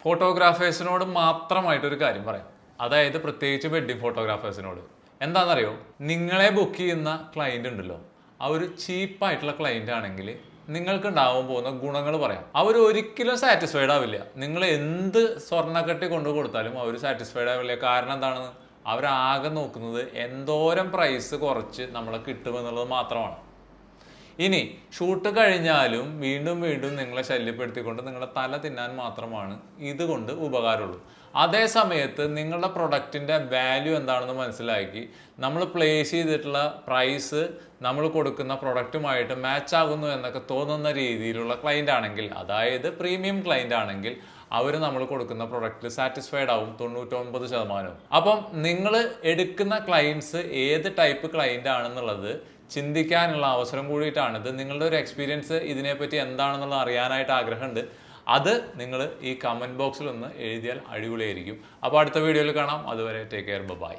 ഫോട്ടോഗ്രാഫേഴ്സിനോട് മാത്രമായിട്ടൊരു കാര്യം പറയാം. അതായത് പ്രത്യേകിച്ച് വെഡ്ഡിങ് ഫോട്ടോഗ്രാഫേഴ്സിനോട് എന്താണെന്നറിയോ, നിങ്ങളെ ബുക്ക് ചെയ്യുന്ന ക്ലയൻറ്റ് ഉണ്ടല്ലോ, അവർ ചീപ്പായിട്ടുള്ള ക്ലയൻറ്റ് ആണെങ്കിൽ നിങ്ങൾക്ക് ഉണ്ടാവാൻ പോകുന്ന ഗുണങ്ങൾ പറയാം. അവർ ഒരിക്കലും സാറ്റിസ്ഫൈഡ് ആവില്ല. നിങ്ങൾ എന്ത് സ്വർണ്ണക്കട്ടി കൊണ്ടു കൊടുത്താലും അവർ സാറ്റിസ്ഫൈഡ് ആവില്ല. കാരണം എന്താണെന്ന്, അവരാകെ നോക്കുന്നത് എന്തോരം പ്രൈസ് കുറച്ച് നമ്മളെ കിട്ടുമെന്നുള്ളത് മാത്രമാണ്. ഇനി ഷൂട്ട് കഴിഞ്ഞാലും വീണ്ടും വീണ്ടും നിങ്ങളെ ശല്യപ്പെടുത്തിക്കൊണ്ട് നിങ്ങളുടെ തല തിന്നാൻ മാത്രമാണ് ഇതുകൊണ്ട് ഉപകാരമുള്ളൂ. അതേ സമയത്ത് നിങ്ങളുടെ പ്രൊഡക്റ്റിൻ്റെ വാല്യൂ എന്താണെന്ന് മനസ്സിലാക്കി നമ്മൾ പ്ലേസ് ചെയ്തിട്ടുള്ള പ്രൈസ് നമ്മൾ കൊടുക്കുന്ന പ്രൊഡക്റ്റുമായിട്ട് മാച്ച് ആകുന്നു എന്നൊക്കെ തോന്നുന്ന രീതിയിലുള്ള ക്ലയൻ്റ് ആണെങ്കിൽ, അതായത് പ്രീമിയം ക്ലയൻ്റ് ആണെങ്കിൽ, അവർ നമ്മൾ കൊടുക്കുന്ന പ്രൊഡക്റ്റിൽ സാറ്റിസ്ഫൈഡ് ആവും 99%. അപ്പം നിങ്ങൾ എടുക്കുന്ന ക്ലയൻസ് ഏത് ടൈപ്പ് ക്ലയൻ്റ് ആണെന്നുള്ളത് ചിന്തിക്കാനുള്ള അവസരം കൂടിയിട്ടാണിത്. നിങ്ങളുടെ ഒരു എക്സ്പീരിയൻസ് ഇതിനെപ്പറ്റി എന്താണെന്നുള്ളത് അറിയാനായിട്ട് ആഗ്രഹമുണ്ട്. അത് നിങ്ങൾ ഈ കമൻറ്റ് ബോക്സിൽ ഒന്ന് എഴുതിയാൽ അടിപൊളിയായിരിക്കും. അപ്പോൾ അടുത്ത വീഡിയോയിൽ കാണാം. അതുവരെ ടേക്ക് കെയർ, ബൈ.